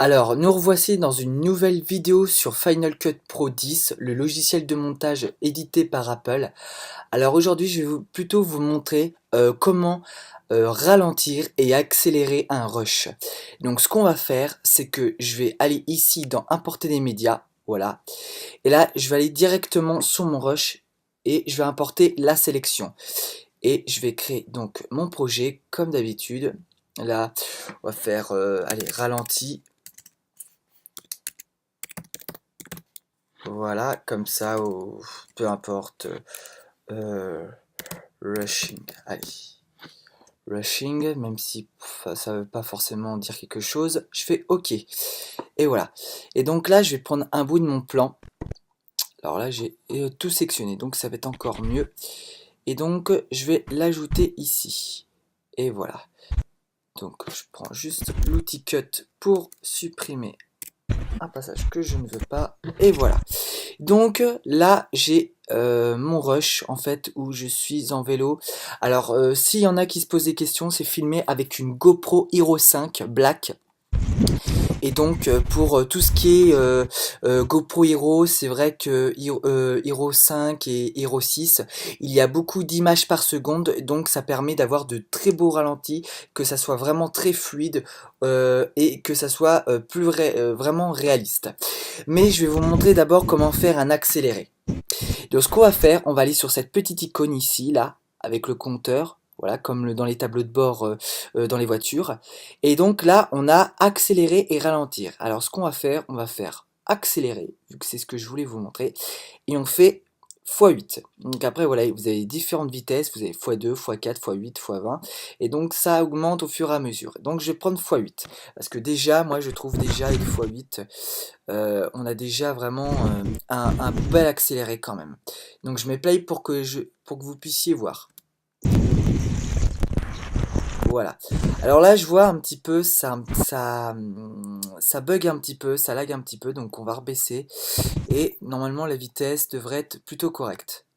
Alors, nous revoici dans une nouvelle vidéo sur Final Cut Pro 10, le logiciel de montage édité par Apple. Alors aujourd'hui, je vais plutôt vous montrer comment ralentir et accélérer un rush. Donc ce qu'on va faire, c'est que je vais aller ici dans Importer des médias, voilà. Et là, je vais aller directement sur mon rush et je vais importer la sélection. Et je vais créer donc mon projet comme d'habitude. Là, on va faire, allez, ralenti. Voilà, comme ça, peu importe. euh, Rushing, allez. Rushing, même si ça veut pas forcément dire quelque chose, je fais OK. Et voilà. Et donc là, je vais prendre un bout de mon plan. Alors là, j'ai tout sectionné, donc ça va être encore mieux. Et donc, je vais l'ajouter ici. Et voilà. Donc, je prends juste l'outil Cut pour supprimer un passage que je ne veux pas. Et voilà. Donc là, j'ai mon rush en fait où je suis en vélo. Alors s'il y en a qui se posent des questions, c'est filmé avec une GoPro Hero 5 Black. Et donc pour tout ce qui est GoPro Hero, c'est vrai que Hero 5 et Hero 6, il y a beaucoup d'images par seconde, donc ça permet d'avoir de très beaux ralentis, que ça soit vraiment très fluide et que ça soit vraiment réaliste. Mais je vais vous montrer d'abord comment faire un accéléré. Donc ce qu'on va faire, on va aller sur cette petite icône ici, là, avec le compteur, voilà, comme dans les tableaux de bord dans les voitures. Et donc là, on a accélérer et ralentir. Alors ce qu'on va faire, on va faire accélérer, vu que c'est ce que je voulais vous montrer, et on fait x8. Donc après, voilà, vous avez différentes vitesses, vous avez x2, x4, x8, x20, et donc ça augmente au fur et à mesure. Donc je vais prendre x8, parce que déjà, moi je trouve déjà avec x8, on a déjà vraiment un bel accéléré quand même. Donc je mets play pour que vous puissiez voir. Voilà. Alors là, je vois un petit peu, ça bug un petit peu, ça lag un petit peu, donc on va rebaisser. Et normalement, la vitesse devrait être plutôt correcte.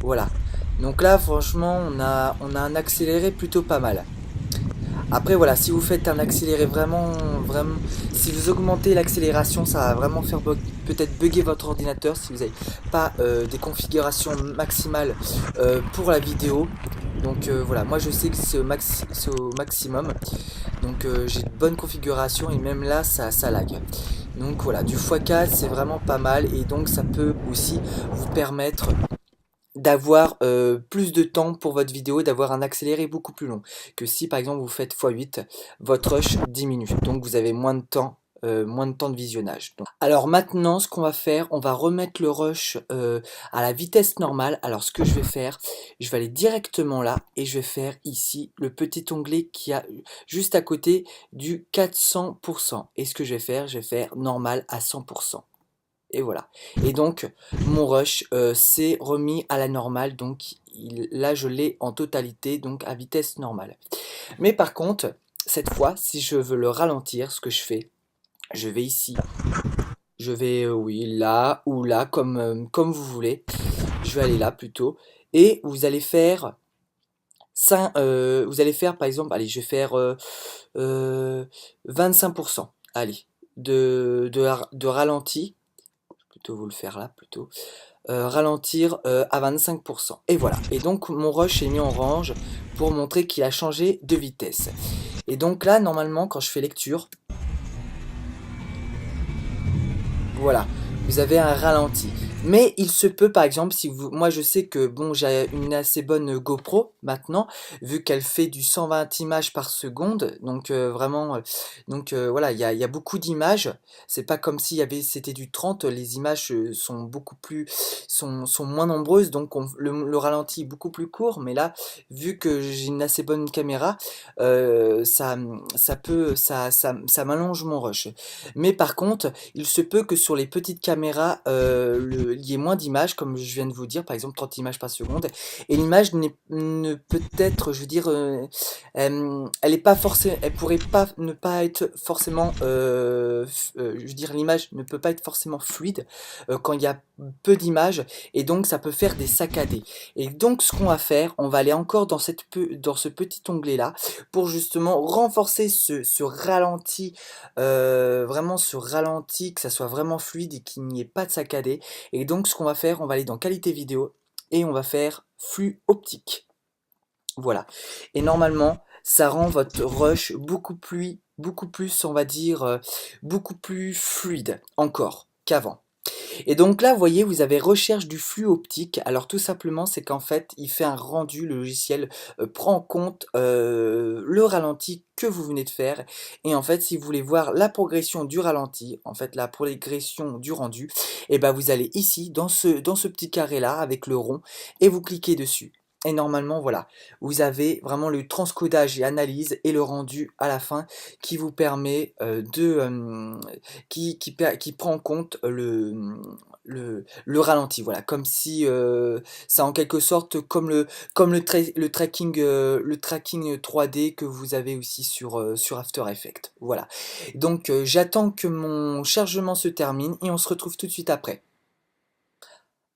Voilà. Donc là, franchement, on a un accéléré plutôt pas mal. Après voilà, si vous faites un accéléré vraiment, si vous augmentez l'accélération, ça va vraiment faire peut-être bugger votre ordinateur si vous n'avez pas des configurations maximales pour la vidéo. Donc voilà, moi je sais que c'est au maximum, donc j'ai de bonnes configurations et même là ça lag. Donc voilà, du x4 c'est vraiment pas mal et donc ça peut aussi vous permettre d'avoir plus de temps pour votre vidéo, d'avoir un accéléré beaucoup plus long. Que si par exemple vous faites x8, votre rush diminue. Donc vous avez moins de temps de visionnage. Alors maintenant, ce qu'on va faire, on va remettre le rush à la vitesse normale. Alors ce que je vais faire, je vais aller directement là et je vais faire ici le petit onglet qui a juste à côté du 400%. Et ce que je vais faire normal à 100%. Et voilà. Et donc, mon rush s'est remis à la normale. Donc, là, je l'ai en totalité, donc à vitesse normale. Mais par contre, cette fois, si je veux le ralentir, ce que je fais, je vais ici. Je vais, oui, là ou là, comme vous voulez. Je vais aller là plutôt. Et vous allez faire, vous allez faire par exemple, allez, je vais faire 25%. Allez, de ralenti. Plutôt vous le faire là, plutôt. Ralentir à 25%. Et voilà. Et donc mon rush est mis en orange pour montrer qu'il a changé de vitesse. Et donc là, normalement, quand je fais lecture, voilà, vous avez un ralenti. Mais il se peut par exemple, si vous, moi je sais que bon, j'ai une assez bonne GoPro maintenant, vu qu'elle fait du 120 images par seconde, donc vraiment, voilà, il y a beaucoup d'images. C'est pas comme s'il y avait, c'était du 30, les images sont beaucoup plus, sont moins nombreuses, donc le ralenti est beaucoup plus court. Mais là, vu que j'ai une assez bonne caméra, ça m'allonge mon rush. Mais par contre, il se peut que sur les petites caméras, il y ait moins d'images, comme je viens de vous dire, par exemple 30 images par seconde, et l'image ne peut être, je veux dire, elle est pas forcément, elle pourrait pas ne pas être forcément, je veux dire, l'image ne peut pas être forcément fluide quand il y a peu d'images, et donc ça peut faire des saccadés. Et donc ce qu'on va faire, on va aller encore dans dans ce petit onglet là, pour justement renforcer ce ralenti, vraiment ce ralenti, que ça soit vraiment fluide et qu'il n'y ait pas de saccadé. Et donc ce qu'on va faire, on va aller dans qualité vidéo et on va faire flux optique. Voilà. Et normalement, ça rend votre rush beaucoup plus, on va dire, beaucoup plus fluide encore qu'avant. Et donc là, vous voyez, vous avez recherche du flux optique. Alors tout simplement, c'est qu'en fait, il fait un rendu, le logiciel prend en compte le ralenti que vous venez de faire. Et en fait, si vous voulez voir la progression du ralenti, en fait, la progression du rendu, et ben vous allez ici, dans ce petit carré-là, avec le rond, et vous cliquez dessus. Et normalement, voilà, vous avez vraiment le transcodage et analyse et le rendu à la fin qui vous permet qui prend en compte le ralenti, voilà, comme si c'est en quelque sorte comme le tracking 3D que vous avez aussi sur After Effects. Voilà. Donc j'attends que mon chargement se termine et on se retrouve tout de suite après.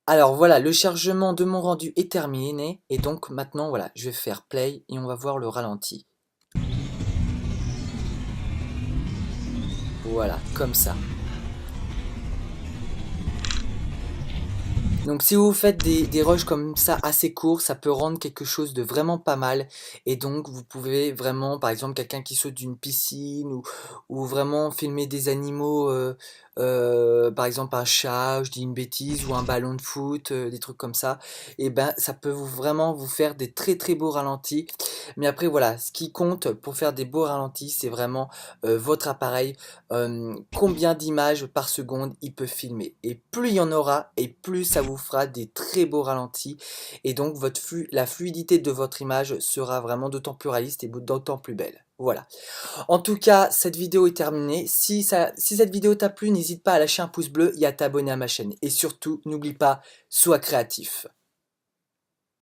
Alors voilà, le chargement de mon rendu est terminé et donc maintenant voilà, je vais faire play et on va voir le ralenti. Voilà, comme ça. Donc si vous faites des rushs comme ça assez courts, ça peut rendre quelque chose de vraiment pas mal. Et donc vous pouvez vraiment, par exemple quelqu'un qui saute d'une piscine ou vraiment filmer des animaux, par exemple un chat, je dis une bêtise, ou un ballon de foot, des trucs comme ça. Et ben ça peut vraiment vous faire des très beaux ralentis. Mais après voilà, ce qui compte pour faire des beaux ralentis, c'est vraiment votre appareil, combien d'images par seconde il peut filmer. Et plus il y en aura, et plus ça vous fera des très beaux ralentis. Et donc la fluidité de votre image sera vraiment d'autant plus réaliste et d'autant plus belle. Voilà. En tout cas, cette vidéo est terminée. Si cette vidéo t'a plu, n'hésite pas à lâcher un pouce bleu et à t'abonner à ma chaîne. Et surtout, n'oublie pas, sois créatif.